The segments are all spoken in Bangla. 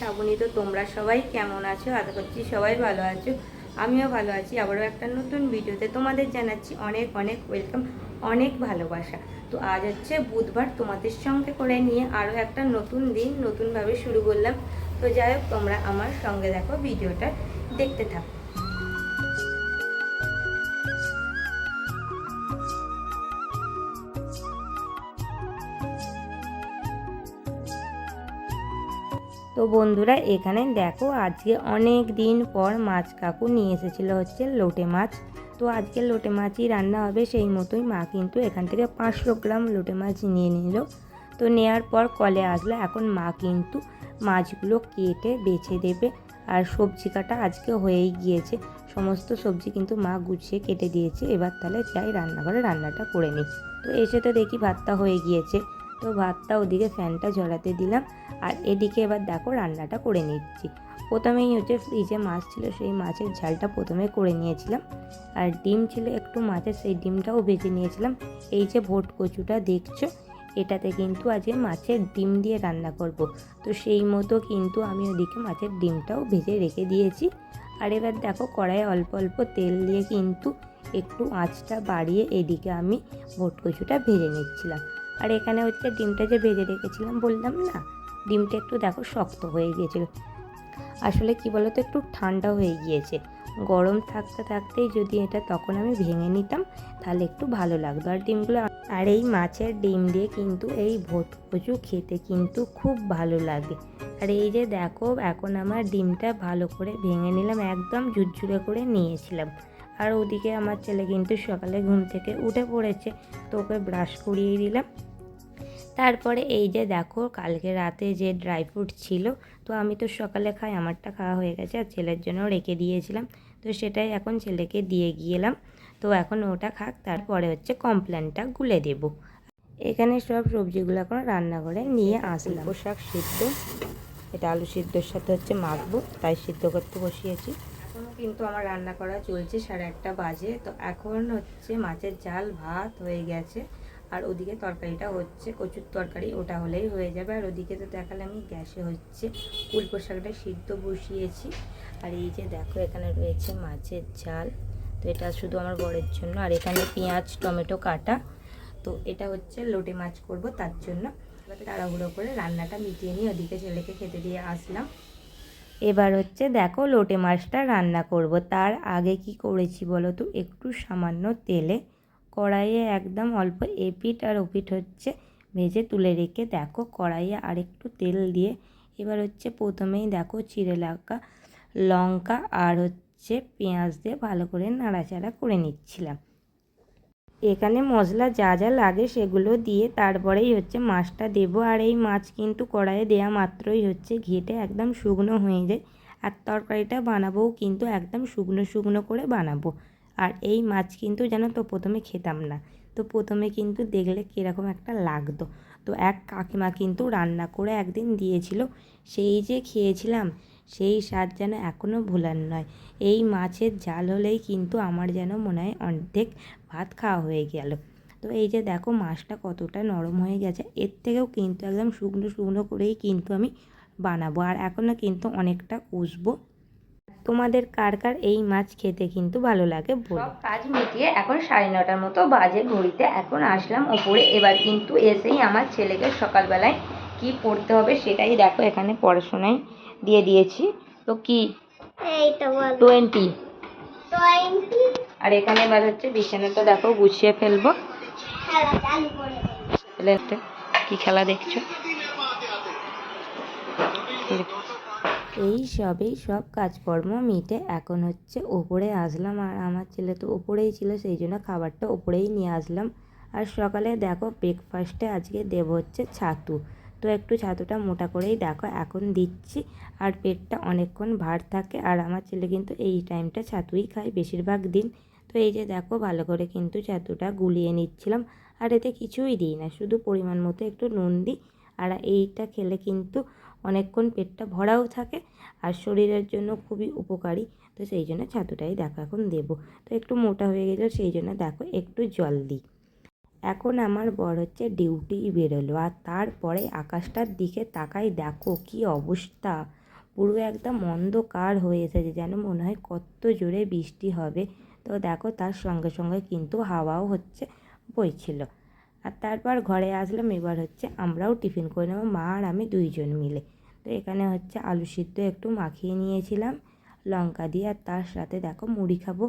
শ্রাবণী। তো তোমরা সবাই কেমন আছো? আশা করছি সবাই ভালো আছো, আমিও ভালো আছি। আবারও একটা নতুন ভিডিওতে তোমাদের জানাচ্ছি অনেক অনেক ওয়েলকাম, অনেক ভালোবাসা। তো আজ হচ্ছে বুধবার, তোমাদের সঙ্গে করে নিয়ে আরও একটা নতুন দিন নতুনভাবে শুরু করলাম। তো যাই হোক, তোমরা আমার সঙ্গে দেখো, ভিডিওটা দেখতে থাকো। তো বন্ধুরা, এখানে দেখো আজকে অনেক দিন পর মাছ কাকু নিয়ে এসেছিলো হচ্ছে লোটে মাছ। তো আজকে লোটে মাছই রান্না হবে, সেই মতোই মা কিন্তু এখান থেকে 500 গ্রাম লোটে মাছ নিয়ে নিল। তো নেওয়ার পর কলে আসলো। এখন মা কিন্তু মাছগুলো কেটে বেছে দেবে। আর সবজি কাটা আজকে হয়েই গিয়েছে, সমস্ত সবজি কিন্তু মা গুছিয়ে কেটে দিয়েছে। এবার তাহলে যাই রান্নাঘরে রান্নাটা করে নিই। তো এসে তো দেখি ভাতটা হয়ে গিয়েছে। তো ভাতটা ওদিকে ফ্যানটা ঝরাতে দিলাম, আর এদিকে এবার দেখো রান্নাটা করে নিচ্ছি। প্রথমেই হচ্ছে ফ্রিজে মাছ ছিল, সেই মাছের ঝালটা প্রথমে করে নিয়েছিলাম। আর ডিম ছিল একটু মাছের, সেই ডিমটাও ভেজে নিয়েছিলাম। এই যে ভোট কচুটা দেখছো, এটাতে কিন্তু আজকে মাছের ডিম দিয়ে রান্না করব। তো সেই মতো কিন্তু আমি ওদিকে মাছের ডিমটাও ভেজে রেখে দিয়েছি। আর এবার দেখো কড়াইয়ে অল্প অল্প তেল দিয়ে কিন্তু একটু আঁচটা বাড়িয়ে এদিকে আমি ভোট কচুটা ভেজে নিচ্ছিলাম। আর এখানে হচ্ছে ডিমটা যে ভেজে রেখেছিলাম, বললাম না ডিমটা একটু দেখো শক্ত হয়ে গিয়েছিল। আসলে কি বলতো, একটু ঠান্ডা হয়ে গিয়েছে। গরম থাকতে থাকতেই যদি এটা তখন আমি ভেঙে নিতাম, তাহলে একটু ভালো লাগতো আর ডিমগুলো। আর এই মাছের ডিম দিয়ে কিন্তু এই ভোট কচু খেতে কিন্তু খুব ভালো লাগে। আর এই যে দেখো, এখন আমার ডিমটা ভালো করে ভেঙে নিলাম, একদম ঝুরঝুরে করে নিয়েছিলাম। আর ওদিকে আমার ছেলে কিন্তু সকালে ঘুম থেকে উঠে পড়েছে, তো ওকে ব্রাশ করিয়ে দিলাম। তারপরে এই যে দেখো, কালকে রাতে যে ড্রাই ফ্রুট ছিল, তো আমি তো সকালে খাই, আমারটা খাওয়া হয়ে গেছে, আর ছেলের জন্য রেখে দিয়েছিলাম। তো সেটাই এখন ছেলেকে দিয়ে গিয়েলাম। তো এখন ওটা খাক, তারপরে হচ্ছে কমপ্লেনটা গুলে দেব। এখানে সব সবজিগুলো এখন রান্নাঘরে নিয়ে আসলাম। শাক সিদ্ধ, এটা আলু সিদ্ধর সাথে হচ্ছে মাখবো, তাই সিদ্ধ করতে বসিয়েছি। এখনও কিন্তু আমার রান্না করা চলছে, 1:30 বাজে। তো এখন হচ্ছে মাছের ঝাল ভাত হয়ে গেছে, আর ওদিকে তরকারিটা হচ্ছে কচুর তরকারি, ওটা হলেই হয়ে যাবে। আর ওদিকে তো দেখালে আমি গ্যাসে হচ্ছে উলকো শাকটা সিদ্ধ বসিয়েছি। আর এই যে দেখো, এখানে রয়েছে মাছের ঝাল, তো এটা শুধু আমার বরের জন্য। আর এখানে পেঁয়াজ টমেটো কাটা, তো এটা হচ্ছে লোটে মাছ করব, তার জন্য তাড়াহুড়ো করে রান্নাটা মিটিয়ে নিয়ে ওদিকে ছেলেকে খেতে দিয়ে আসলাম। এবার হচ্ছে দেখো লোটে মাছটা রান্না করব। তার আগে কি করেছি বলো তো, একটু সামান্য তেলে কড়াইয়ে একদম অল্প এপিঠ আর ওপিঠ হচ্ছে ভেজে তুলে রেখে দেখো কড়াইয়ে আরেকটু তেল দিয়ে এবার হচ্ছে প্রথমেই দেখো চিড়ে লঙ্কা আর হচ্ছে পেঁয়াজ দিয়ে ভালো করে নাড়াচাড়া করে নিচ্ছিলাম। এখানে মশলা যা যা লাগে সেগুলো দিয়ে তারপরেই হচ্ছে মাছটা দেবো। আর এই মাছ কিন্তু কড়াইয়ে দেওয়া মাত্রই হচ্ছে ঘেটে একদম শুকনো হয়ে যায়। আর তরকারিটা বানাবোও কিন্তু একদম শুকনো শুকনো করে বানাবো। আর এই মাছ কিন্তু জানো তো প্রথমে খেতাম না, তো প্রথমে কিন্তু দেখলে কীরকম একটা লাগতো। তো এক কাকিমা কিন্তু রান্না করে একদিন দিয়েছিল, সেই যে খেয়েছিলাম, সেই স্বাদ যেন এখনও ভোলার নয়। এই মাছের ঝাল হলেই কিন্তু আমার যেন মনে হয় অর্ধেক ভাত খাওয়া হয়ে গেল। তো এই যে দেখো মাছটা কতটা নরম হয়ে গেছে, এর থেকেও কিন্তু একদম শুকনো শুকনো করেই কিন্তু আমি বানাবো। আর এখনও কিন্তু অনেকটা কষবো। তোমাদের কার কার এই মাছ খেতে কিন্তু ভালো লাগে বলো। সব কাজ মিটিয়ে এখন 9:30 মতো বাজে ঘড়িতে। এখন আসলাম ওপরে। এবার কিন্তু এসেই আমার ছেলেকে সকালবেলায় কি পড়তে হবে সেটাই দেখো, এখানে পড়াশোনায় দিয়ে দিয়েছি। তো কি 20। আর এখানে এবার হচ্ছে বিছানাটা দেখো গুছিয়ে ফেলবো। কি খেলা দেখছো? এই সব কাজকর্ম মিটে এখন হচ্ছে ওপরে আসলাম। আর আমার ছেলে তো ওপরেই ছিল, সেই জন্য খাবারটা ওপরেই নিয়ে আসলাম। আর সকালে দেখো ব্রেকফাস্টে আজকে দেব হচ্ছে ছাতু। তো একটু ছাতুটা মোটা করেই দেখো এখন দিচ্ছি। আর পেটটা অনেকক্ষণ ভার থাকে, আর আমার ছেলে কিন্তু এই টাইমটা ছাতুই খায় বেশিরভাগ দিন। তো এই যে দেখো ভালো করে কিন্তু ছাতুটা গুলিয়ে নিচ্ছিলাম। আর এতে কিছুই দিই না, শুধু পরিমাণ মতো একটু নুন দিই। আর এইটা খেলে কিন্তু অনেকক্ষণ পেটটা ভরাও থাকে, আর শরীরের জন্য খুবই উপকারী। তো সেই জন্য ছাতুটাই দেখো এখন দেবো। তো একটু মোটা হয়ে গেল, সেই জন্য দেখো একটু জল দিই। এখন আমার বর হচ্ছে ডিউটি বেরোলো, আর তারপরে আকাশটার দিকে তাকাই দেখো কি অবস্থা। পুরো একদম অন্ধকার হয়ে এসেছে, যেন মনে হয় কত জোরে বৃষ্টি হবে। তো দেখো তার সঙ্গে সঙ্গে কিন্তু হাওয়াও হচ্ছে বইছিল। আর তারপর ঘরে আসলাম, এবার হচ্ছে আমরাও টিফিন করে নেবো, মা আর আমি 2জন মিলে। তো এখানে হচ্ছে আলু সিদ্ধ একটু মাখিয়ে নিয়েছিলাম লঙ্কা দিয়ে, আর তার সাথে দেখো মুড়ি খাবো।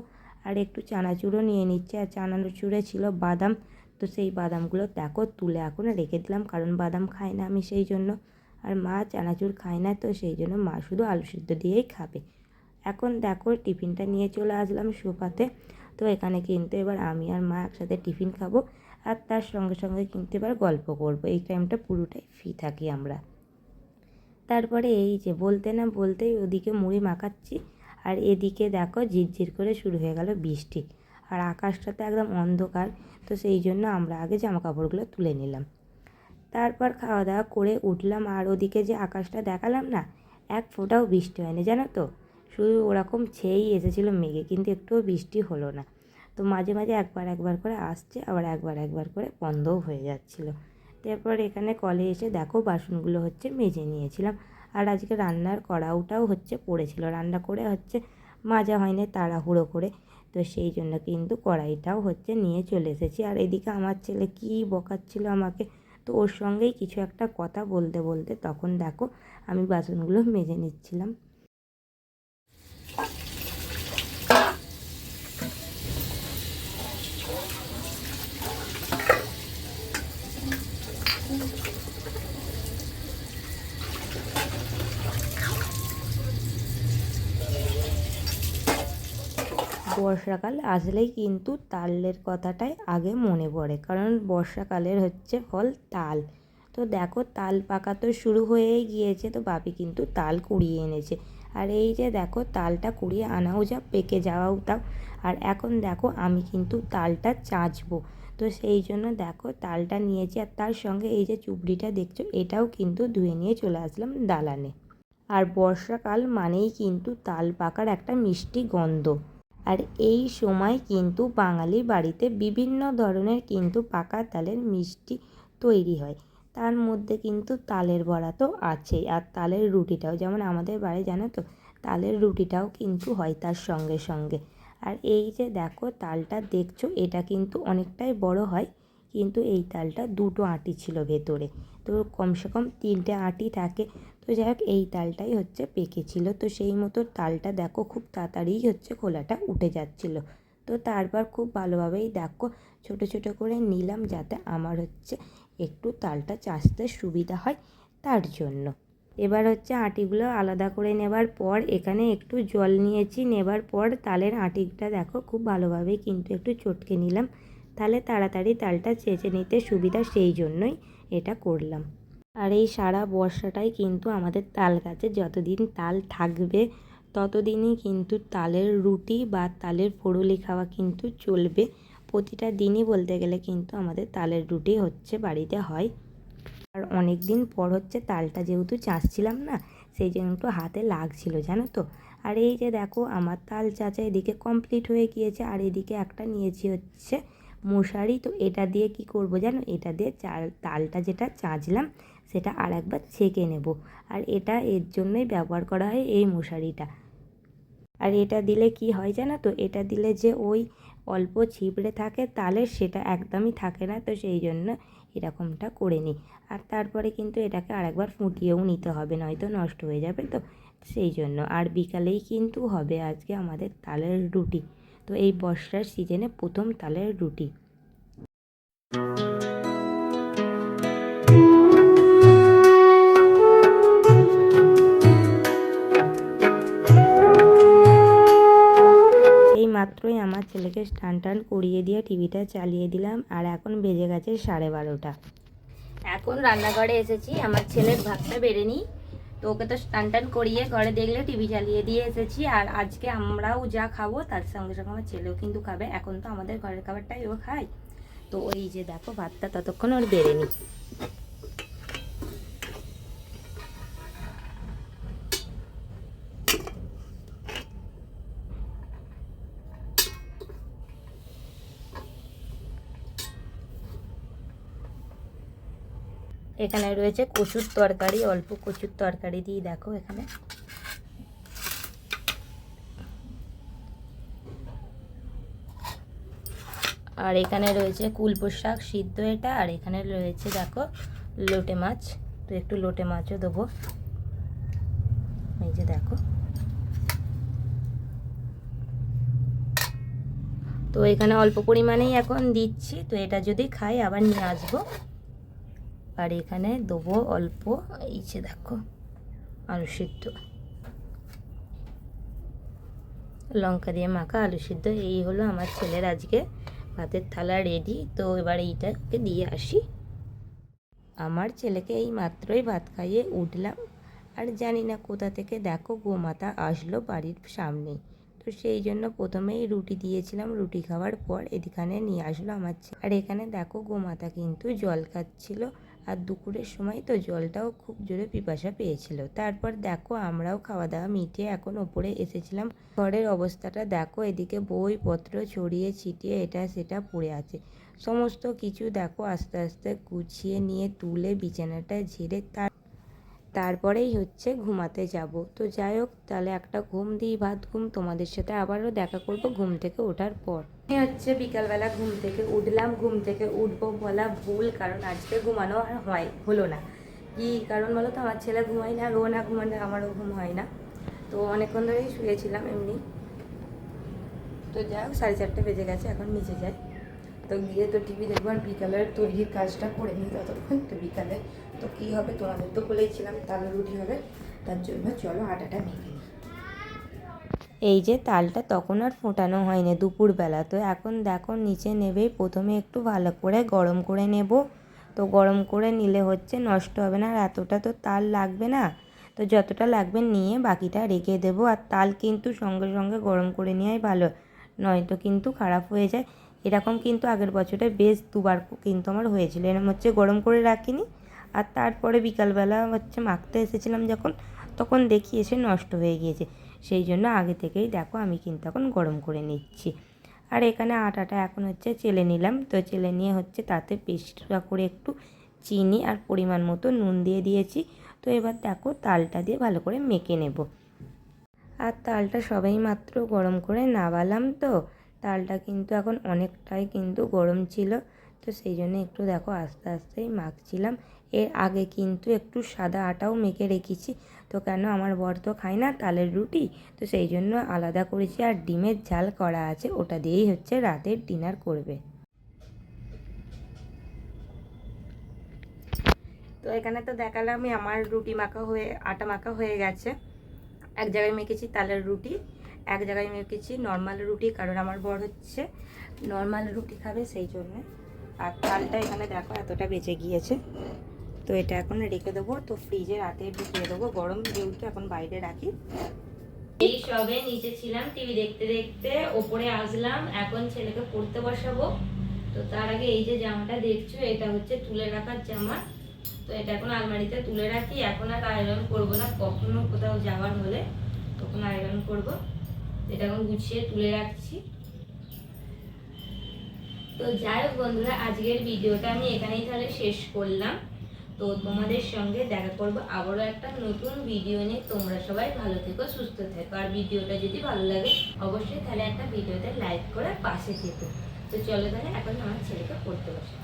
আর একটু চানাচুরও নিয়ে নিচ্ছে, আর চানাচুরে ছিল বাদাম। তো সেই বাদামগুলো দেখো তুলে এখন রেখে দিলাম, কারণ বাদাম খায় না আমি সেই জন্য। আর মা চানাচুর খায় না, তো সেই জন্য মা শুধু আলু সিদ্ধ দিয়েই খাবে। এখন দেখো টিফিনটা নিয়ে চলে আসলাম সোফাতে। তো এখানে কিন্তু এবার আমি আর মা একসাথে টিফিন খাবো, আর তার সঙ্গে সঙ্গে কিন্তু এবার গল্প করবো। এই টাইমটা পুরোটাই ফ্রি থাকি আমরা। তারপরে এই যে বলতে না বলতেই ওদিকে মুড়ি মাখাচ্ছি, আর এদিকে দেখো ঝিরঝির করে শুরু হয়ে গেল বৃষ্টি। আর আকাশটা তো একদম অন্ধকার, তো সেই জন্য আমরা আগে জামা কাপড়গুলো তুলে নিলাম। তারপর খাওয়া দাওয়া করে উঠলাম, আর ওদিকে যে আকাশটা দেখালাম না, এক ফোঁটাও বৃষ্টি হয়নি জানো তো। শুধু ওরকম ছেয়েই এসেছিলো মেঘে, কিন্তু একটুও বৃষ্টি হলো না। তো মাঝে মাঝে একবার একবার করে আসছে, আবার একবার একবার করে বন্ধও হয়ে যাচ্ছিলো। তারপর এখানে কলে এসে দেখো বাসনগুলো হচ্ছে মেজে নিয়েছিলাম। আর আজকে রান্নার কড়াউটাও হচ্ছে পড়েছিল, রান্না করে হচ্ছে মাজা হয়নি তাড়াহুড়ো করে। তো সেই জন্য কিন্তু কড়াইটাও হচ্ছে নিয়ে চলে এসেছি। আর এদিকে আমার ছেলে কী বকাচ্ছিল আমাকে, তো ওর সঙ্গেই কিছু একটা কথা বলতে বলতে তখন দেখো আমি বাসনগুলো মেজে নিচ্ছিলাম। বর্ষাকাল আসলেই কিন্তু তালের কথাটাই আগে মনে পড়ে, কারণ বর্ষাকালের হচ্ছে ফল তাল। তো দেখো তাল পাকা তো শুরু হয়েই গিয়েছে, তো বাপি কিন্তু তাল কুড়িয়ে এনেছে। আর এই যে দেখো তালটা কুড়িয়ে আনাও যা, পেকে যাওয়াও তাও। আর এখন দেখো আমি কিন্তু তালটা চাঁচবো, তো সেই জন্য দেখো তালটা নিয়েছি, আর তার সঙ্গে এই যে চুবড়িটা দেখছো এটাও কিন্তু ধুয়ে নিয়ে চলে আসলাম দালানে। আর বর্ষাকাল মানেই কিন্তু তাল পাকার একটা মিষ্টি গন্ধ। আর এই সময় কিন্তু বাঙালি বাড়িতে বিভিন্ন ধরনের কিন্তু পাকা তালের মিষ্টি তৈরি হয়। তার মধ্যে কিন্তু তালের বড়া তো আছেই, আর তালের রুটিটাও, যেমন আমাদের বাড়ি জানো তো তালের রুটিটাও কিন্তু হয় তার সঙ্গে সঙ্গে। আর এই যে দেখো তালটা দেখছো, এটা কিন্তু অনেকটাই বড় হয়, কিন্তু এই তালটা 2টো আঁটি ছিল ভেতরে, তো কমসে কম 3টে আঁটি থাকে। তো যাই হোক এই তালটাই হচ্ছে পেকেছিল, তো সেই মতো তালটা দেখো খুব তাড়াতাড়ি হচ্ছে খোলাটা উঠে যাচ্ছিলো। তো তারপর খুব ভালোভাবেই দেখো ছোট ছোট করে নিলাম, যাতে আমার হচ্ছে একটু তালটা চাষতে সুবিধা হয় তার জন্য। এবার হচ্ছে আঁটিগুলো আলাদা করে নেবার পর এখানে একটু জল নিয়েছি, নেবার পর তালের আঁটিটা দেখো খুব ভালোভাবেই কিন্তু একটু চটকে নিলাম, তাহলে তাড়াতাড়ি তালটা চেঁচে নিতে সুবিধা, সেই জন্যই এটা করলাম। আর এই সারা বর্ষাটাই কিন্তু আমাদের তাল গাছে যতদিন তাল থাকবে ততদিনই কিন্তু তালের রুটি বা তালের ফুরুলি খাওয়া কিন্তু চলবে। প্রতিটা দিনই বলতে গেলে কিন্তু আমাদের তালের রুটি হচ্ছে বাড়িতে হয়। আর অনেক দিন পর হচ্ছে তালটা যেহেতু চাঁচছিলাম না, সেই জন্য একটু হাতে লাগছিল জানো তো। আর এই যে দেখো আমার তাল চাঁচা এদিকে কমপ্লিট হয়ে গিয়েছে, আর এদিকে একটা নিয়েছি হচ্ছে মশারি। তো এটা দিয়ে কি করব জানো, এটা দিয়ে তালটা যেটা চাঁচলাম সেটা আর একবার ছেঁকে নেব। আর এটা এর জন্যই ব্যবহার করা হয় এই মশারিটা। আর এটা দিলে কি হয় জানো তো, এটা দিলে যে ওই অল্প ছিবড়ে থাকে তালের, সেটা একদমই থাকে না, তো সেই জন্য এরকমটা করে নিই। আর তারপরে কিন্তু এটাকে আরেকবার ফুটিয়েও নিতে হবে, নয়তো নষ্ট হয়ে যাবে, তো সেই জন্য। আর বিকালেই কিন্তু হবে আজকে আমাদের তালের রুটি। তো এই বর্ষার সিজনে প্রথম তালের রুটি। মাত্রই আমার ছেলেকে স্নান টান করিয়ে দিয়ে টিভিটা চালিয়ে দিলাম, আর এখন বেজে গেছে 12:30। এখন রান্নাঘরে এসেছি, আমার ছেলের ভাতটা বেড়ে নিই। তো ওকে তো স্নান টান করিয়ে ঘরে দেখলে টিভি চালিয়ে দিয়ে এসেছি। আর আজকে আমরাও যা খাবো তার সঙ্গে সঙ্গে আমার ছেলেও কিন্তু খাবে, এখন তো আমাদের ঘরের খাবারটাই ও খায়। তো ওই যে দেখো ভাতটা ততক্ষণ ওর বেড়ে নিই। এখানে রয়েছে কচুর তরকারি, অল্প কচুর তরকারি দিয়ে দেখো এখানে আর এখানে রয়েছে কুলপো শাক সিদ্ধ এটা, আর এখানে রয়েছে দেখো লোটে মাছ। তো একটু লোটে মাছও দেবো, এই যে দেখো। তো এখানে অল্প পরিমাণেই এখন দিচ্ছি, তো এটা যদি খাই আবার নিয়ে আসবো। আর এখানে দেবো অল্প, এই যে দেখো আলু সিদ্ধ, লঙ্কা দিয়ে মাখা আলু সিদ্ধ। এই হলো আমার ছেলের আজকে ভাতের থালা রেডি। তো এবার এইটাকে দিয়ে আসি। আমার ছেলেকে এই মাত্রই ভাত খাইয়ে উঠলাম, আর জানি না কোথা থেকে দেখো গোমাতা আসলো বাড়ির সামনেই। তো সেই জন্য প্রথমেই রুটি দিয়েছিলাম, রুটি খাওয়ার পর এদিকে নিয়ে আসলো আমার ছেলে। আর এখানে দেখো গোমাতা কিন্তু জল খাচ্ছিল, আর দুপুরের সময় তো জলটাও খুব জোরে পিপাসা পেয়েছিল। তারপর দেখো আমরাও খাওয়া দাওয়া মিটিয়ে এখন ওপরে এসেছিলাম। ঘরের অবস্থাটা দেখো, এদিকে বইপত্র ছড়িয়ে ছিটিয়ে এটা সেটা পড়ে আছে। সমস্ত কিছু দেখো আস্তে আস্তে গুছিয়ে নিয়ে তুলে বিছানাটা ঝেড়ে তারপরেই হচ্ছে ঘুমাতে যাব। তো যাই হোক, তাহলে একটা ঘুম দিই, ভাত ঘুম। তোমাদের সাথে আবারও দেখা করব ঘুম থেকে ওঠার পর। হচ্ছে বিকালবেলা ঘুম থেকে উঠলাম, ঘুম থেকে উঠবো বলা ভুল, কারণ আজকে ঘুমানো আর হলো না। কি কারণ বলো তো, আমার ছেলে ঘুমায় না, রো না ঘুমালে আমারও ঘুম হয় না। তো অনেকক্ষণ ধরেই শুয়েছিলাম এমনি। তো যাই হোক, 4:30 বেজে গেছে, এখন নিচে যাই। তো গিয়ে তো টিভি দেখবো, আর বিকালের তৈরির কাজটা করে নিই ততক্ষণ। তো বিকালে তো কী হবে তোমাদের তো বলেইছিলাম, তালের রুটি হবে। তার জন্য চলো আটাটা মেখে নিই। এই যে তালটা তখন আর ফোটানো হয়নি দুপুরবেলা। তো এখন দেখো নিচে নেবেই প্রথমে একটু ভালো করে গরম করে নেব। তো গরম করে নিলে হচ্ছে নষ্ট হবে না, আর এতটা তো তাল লাগবে না। তো যতটা লাগবে নিয়ে বাকিটা রেখে দেবো। আর তাল কিন্তু সঙ্গে সঙ্গে গরম করে নেওয়াই ভালো, নয়তো কিন্তু খারাপ হয়ে যায়। এরকম কিন্তু আগের বছরে বেশ দুবার কিন্তু আমার হয়েছিল, এরকম হচ্ছে গরম করে রাখিনি। আর তারপরে বিকালবেলা হচ্ছে মাখতে এসেছিলাম যখন, তখন দেখি এসে নষ্ট হয়ে গিয়েছে। সেই জন্য আগে থেকেই দেখো আমি কিন্তু এখন গরম করে নিচ্ছি। আর এখানে আটাটা এখন হচ্ছে চেলে নিলাম। তো চেলে নিয়ে হচ্ছে তাতে পেস্টটা করে একটু চিনি আর পরিমাণ মতো নুন দিয়ে দিয়েছি। তো এবার দেখো তালটা দিয়ে ভালো করে মেখে নেব। আর তালটা সবাই মাত্র গরম করে নামালাম। তো তালটা কিন্তু এখন অনেকটাই কিন্তু গরম ছিল, তো সেই জন্য একটু দেখো আস্তে আস্তেই মাখছিলাম। এর আগে কিন্তু একটু সাদা আটাও মেখে রেখেছি। তো কেন আমার বর তো খায় না তালের রুটি, তো সেই জন্য আলাদা করেছি। আর ডিমের ঝাল করা আছে, ওটা দিয়েই হচ্ছে রাতের ডিনার করবে। তো এখানে তো দেখালামই আমার রুটি মাখা হয়ে আটা মাখা হয়ে গেছে। এক জায়গায় মেখেছি তালের রুটি, এক জায়গায় মেখেছি নর্মাল রুটি, কারণ আমার বর হচ্ছে নর্মাল রুটি খাবে সেই জন্যে। আর তালটা এখানে দেখো এতটা বেঁচে গিয়েছে। তো এটা এখন রেখে দেবো, তো ফ্রিজে রাতে ঢুকিয়ে দেবো, গরম যেহেতু এখন বাইরে রাখি। এই সবে নিচে ছিলাম টিভি দেখতে দেখতে, ওপরে আসলাম, এখন ছেলেকে পড়তে বসাবো। তো তার আগে এই যে জামাটা দেখছো, এটা হচ্ছে তুলে রাখার জামা। তো এটা এখন আলমারিতে তুলে রাখি, এখন আর আয়রন করবো না, কখনো কোথাও যাওয়ার হলে তখন আয়রন করব। এটা এখন গুছিয়ে তুলে রাখছি। তো যাই হোক বন্ধুরা, আজকের ভিডিওটা আমি এখানেই তাহলে শেষ করলাম। তো তোমাদের সঙ্গে দেখা করবো আবারও একটা নতুন ভিডিও নিয়ে। তোমরা সবাই ভালো থেকো, সুস্থ থেকো। আর ভিডিওটা যদি ভালো লাগে অবশ্যই তাহলে একটা ভিডিওতে লাইক করে পাশে থেকো। তো চলো তাহলে এখন আমার ছেলেকে পড়তে বসে।